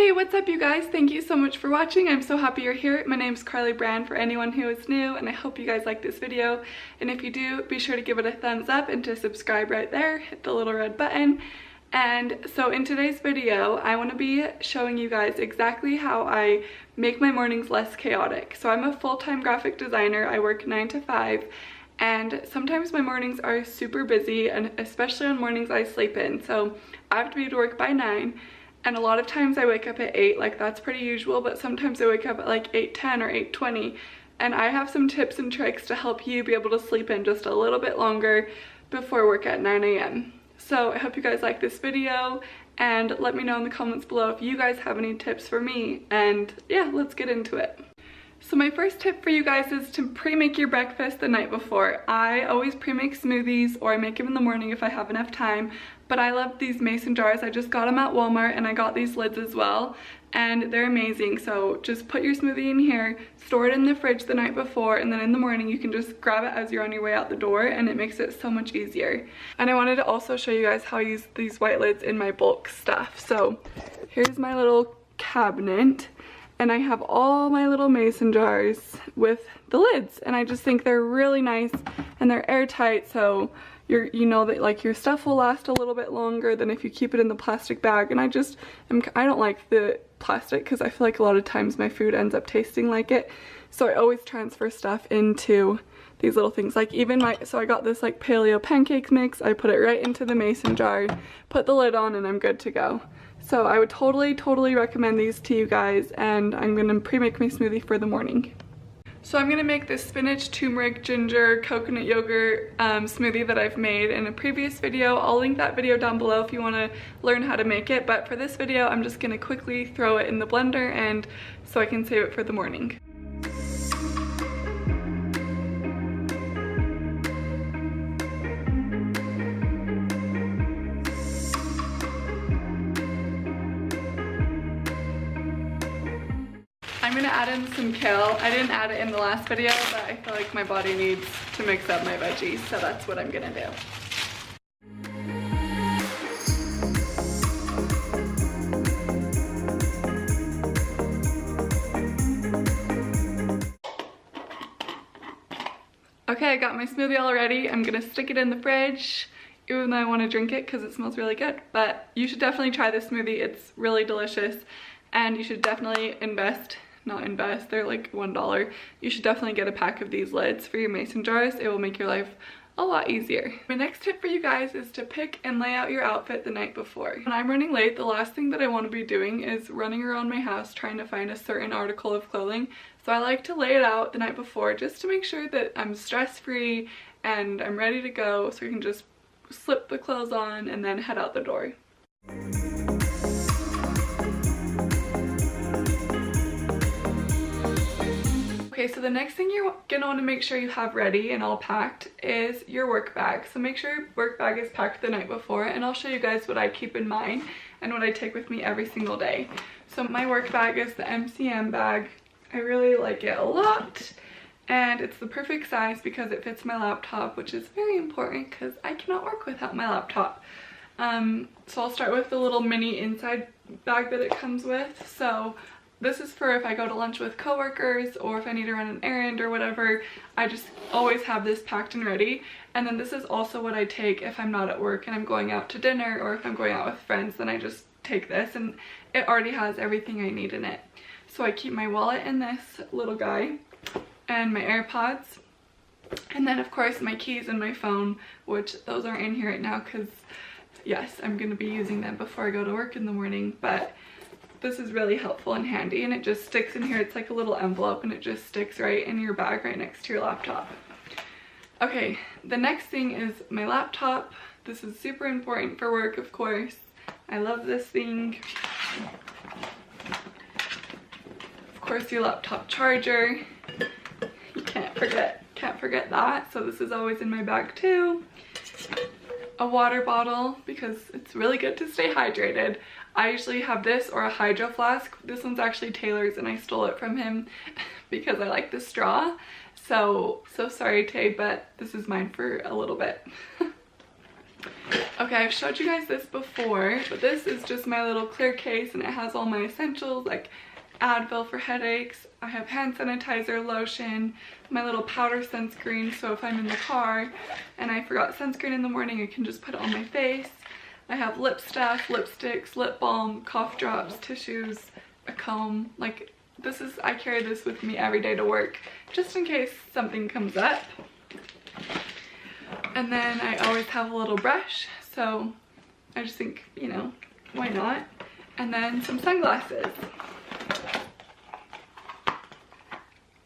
Hey, what's up you guys? Thank you so much for watching. I'm so happy you're here. My name's Carly Brand for anyone who is new, and I hope you guys like this video. And if you do, be sure to give it a thumbs up and to subscribe right there. Hit the little red button. And so in today's video, I want to be showing you guys exactly how I make my mornings less chaotic. So I'm a full-time graphic designer. I work 9 to 5. And sometimes my mornings are super busy, and especially on mornings I sleep in. So I have to be to work by 9. And a lot of times I wake up at 8, like that's pretty usual, but sometimes I wake up at like 8:10 or 8:20. And I have some tips and tricks to help you be able to sleep in just a little bit longer before work at 9 a.m. So I hope you guys like this video, and let me know in the comments below if you guys have any tips for me. And yeah, let's get into it. So my first tip for you guys is to pre-make your breakfast the night before. I always pre-make smoothies, or I make them in the morning if I have enough time, but I love these mason jars. I just got them at Walmart, and I got these lids as well, and they're amazing. So just put your smoothie in here, store it in the fridge the night before, and then in the morning you can just grab it as you're on your way out the door, and it makes it so much easier. And I wanted to also show you guys how I use these white lids in my bulk stuff. So here's my little cabinet, and I have all my little mason jars with the lids, and I just think they're really nice and they're airtight, so you know that like your stuff will last a little bit longer than if you keep it in the plastic bag. And I don't like the plastic because I feel like a lot of times my food ends up tasting like it, so I always transfer stuff into these little things. Like even so I got this like paleo pancake mix, I put it right into the mason jar, put the lid on, and I'm good to go. So I would totally recommend these to you guys, and I'm gonna pre-make my smoothie for the morning. So I'm gonna make this spinach, turmeric, ginger, coconut yogurt smoothie that I've made in a previous video. I'll link that video down below if you wanna learn how to make it, but for this video, I'm just gonna quickly throw it in the blender and so I can save it for the morning. I'm gonna add in some kale. I didn't add it in the last video, but I feel like my body needs to mix up my veggies, so that's what I'm gonna do. Okay, I got my smoothie all ready. I'm gonna stick it in the fridge, even though I wanna drink it because it smells really good. But you should definitely try this smoothie. It's really delicious, and you should definitely they're like $1. You should definitely get a pack of these lids for your mason jars. It will make your life a lot easier. My next tip for you guys is to pick and lay out your outfit the night before. When I'm running late, the last thing that I want to be doing is running around my house trying to find a certain article of clothing. So I like to lay it out the night before just to make sure that I'm stress-free and I'm ready to go, so you can just slip the clothes on and then head out the door. Okay, so the next thing you're gonna want to make sure you have ready and all packed is your work bag. So make sure your work bag is packed the night before, and I'll show you guys what I keep in mind and what I take with me every single day. So my work bag is the MCM bag. I really like it a lot, and it's the perfect size because it fits my laptop, which is very important because I cannot work without my laptop. So I'll start with the little mini inside bag that it comes with. So this is for if I go to lunch with coworkers, or if I need to run an errand or whatever. I just always have this packed and ready. And then this is also what I take if I'm not at work and I'm going out to dinner, or if I'm going out with friends, then I just take this, and it already has everything I need in it. So I keep my wallet in this little guy, and my AirPods, and then of course my keys and my phone, which those aren't in here right now because yes, I'm gonna be using them before I go to work in the morning, but this is really helpful and handy, and it just sticks in here. It's like a little envelope, and it just sticks right in your bag right next to your laptop. Okay, the next thing is my laptop. This is super important for work, of course. I love this thing. Of course, your laptop charger. You can't forget that. So this is always in my bag too. A water bottle because it's really good to stay hydrated. I usually have this or a hydro flask. This one's actually Taylor's, and I stole it from him because I like the straw. So sorry, Tay, but this is mine for a little bit. Okay, I've showed you guys this before, but this is just my little clear case and it has all my essentials like Advil for headaches. I have hand sanitizer, lotion, my little powder sunscreen, so if I'm in the car and I forgot sunscreen in the morning, I can just put it on my face. I have lip stuff, lipsticks, lip balm, cough drops, tissues, a comb. Like this is, I carry this with me every day to work just in case something comes up. And then I always have a little brush, so I just think, you know, why not? And then some sunglasses.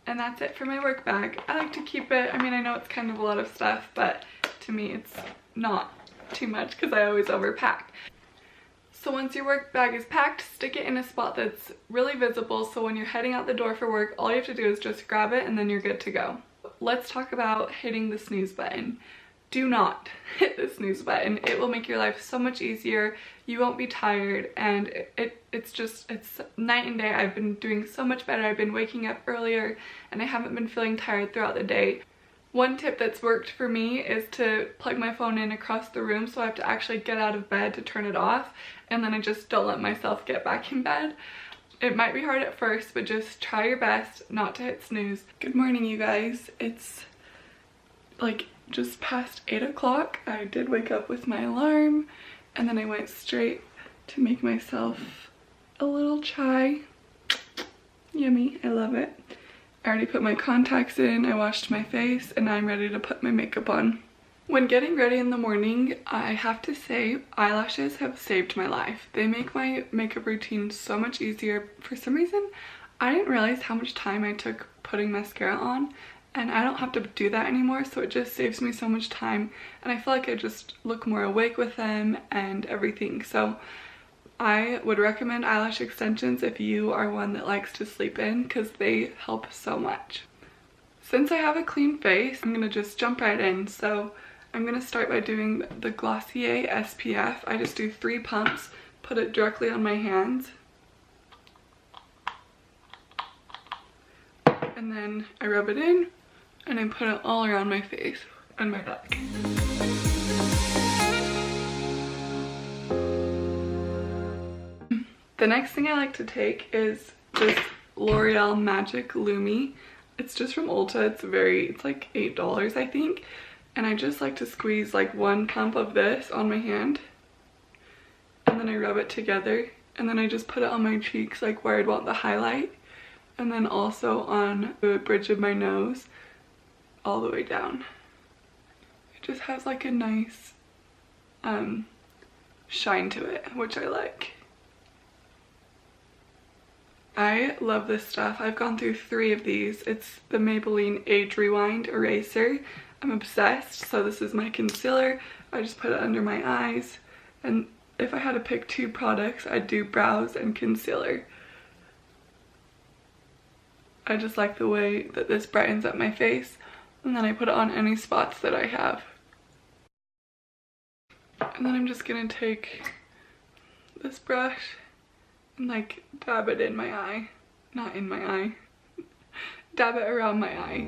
And that's it for my work bag. I like to keep it, I mean, I know it's kind of a lot of stuff, but to me it's not too much because I always overpack. So once your work bag is packed, stick it in a spot that's really visible, so when you're heading out the door for work, all you have to do is just grab it and then you're good to go. Let's talk about hitting the snooze button. Do not hit the snooze button. It will make your life so much easier. You won't be tired, and it's night and day. I've been doing so much better. I've been waking up earlier and I haven't been feeling tired throughout the day. One tip that's worked for me is to plug my phone in across the room, so I have to actually get out of bed to turn it off, and then I just don't let myself get back in bed. It might be hard at first, but just try your best not to hit snooze. Good morning, you guys. It's like just past 8 o'clock. I did wake up with my alarm and then I went straight to make myself a little chai. Yummy, I love it. I already put my contacts in, I washed my face, and now I'm ready to put my makeup on. When getting ready in the morning, I have to say eyelashes have saved my life. They make my makeup routine so much easier. For some reason, I didn't realize how much time I took putting mascara on, and I don't have to do that anymore, so it just saves me so much time, and I feel like I just look more awake with them and everything. So I would recommend eyelash extensions if you are one that likes to sleep in, because they help so much. Since I have a clean face, I'm gonna just jump right in. So I'm gonna start by doing the Glossier SPF. I just do 3 pumps, put it directly on my hands, and then I rub it in and I put it all around my face and my back. The next thing I like to take is this L'Oreal Magic Lumi. It's just from Ulta. It's like $8, I think. And I just like to squeeze like 1 pump of this on my hand, and then I rub it together, and then I just put it on my cheeks like where I'd want the highlight, and then also on the bridge of my nose all the way down. It just has like a nice shine to it, which I like. I love this stuff. I've gone through 3 of these. It's the Maybelline Age Rewind Eraser. I'm obsessed. So this is my concealer. I just put it under my eyes. And if I had to pick 2 products, I'd do brows and concealer. I just like the way that this brightens up my face. And then I put it on any spots that I have. And then I'm just gonna take this brush and like dab it in my eye. Not in my eye. Dab it around my eye.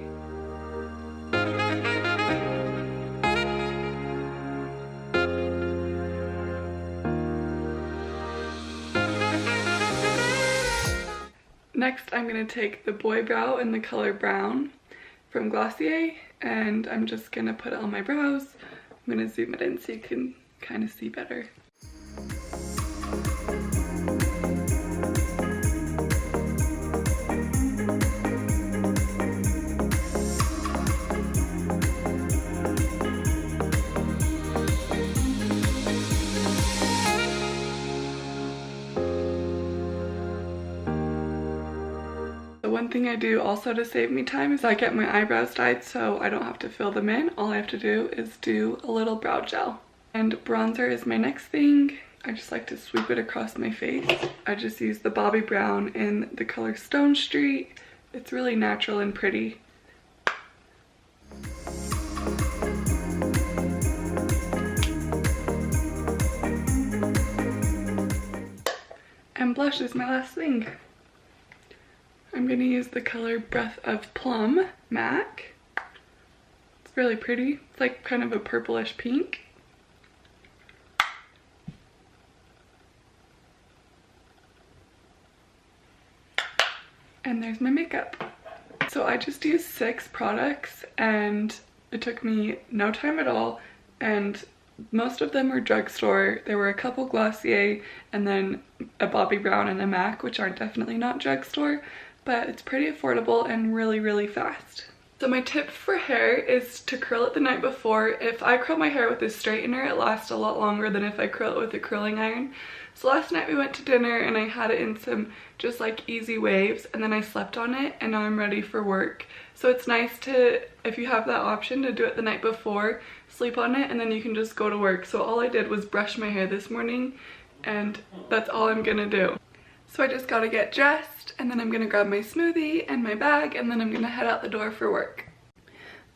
Next, I'm gonna take the Boy Brow in the color Brown from Glossier, and I'm just gonna put it on my brows. I'm gonna zoom it in so you can kind of see better. The one thing I do also to save me time is I get my eyebrows dyed so I don't have to fill them in. All I have to do is do a little brow gel. And bronzer is my next thing. I just like to sweep it across my face. I just use the Bobbi Brown in the color Stone Street. It's really natural and pretty. And blush is my last thing. I'm gonna use the color Breath of Plum MAC. It's really pretty. It's like kind of a purplish pink. And there's my makeup. So I just used 6 products and it took me no time at all, and most of them were drugstore. There were a couple Glossier and then a Bobbi Brown and a MAC, which are definitely not drugstore, but it's pretty affordable and really fast. So my tip for hair is to curl it the night before. If I curl my hair with a straightener, it lasts a lot longer than if I curl it with a curling iron. So last night we went to dinner and I had it in some just like easy waves, and then I slept on it and now I'm ready for work. So it's nice to, if you have that option, to do it the night before, sleep on it, and then you can just go to work. So all I did was brush my hair this morning and that's all I'm gonna do. So I just gotta get dressed and then I'm gonna grab my smoothie and my bag and then I'm gonna head out the door for work.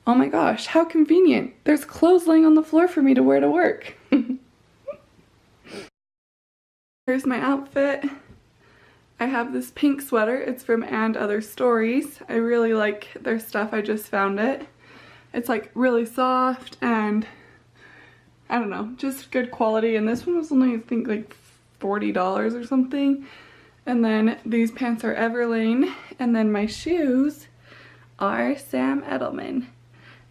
Oh my gosh, how convenient. There's clothes laying on the floor for me to wear to work. Here's my outfit. I have this pink sweater. It's from And Other Stories. I really like their stuff. I just found it. It's like really soft and I don't know, just good quality. And this one was only, I think, like $40 or something. And then these pants are Everlane, and then my shoes are Sam Edelman,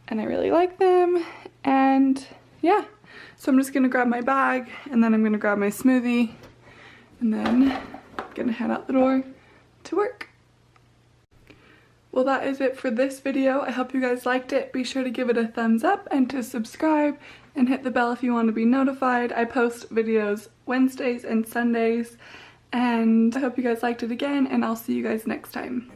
and I really like them. And yeah, so I'm just gonna grab my bag and then I'm gonna grab my smoothie and then I'm gonna head out the door to work. Well, that is it for this video. I hope you guys liked it. Be sure to give it a thumbs up and to subscribe and hit the bell if you want to be notified. I post videos Wednesdays and Sundays. And I hope you guys liked it again, and I'll see you guys next time.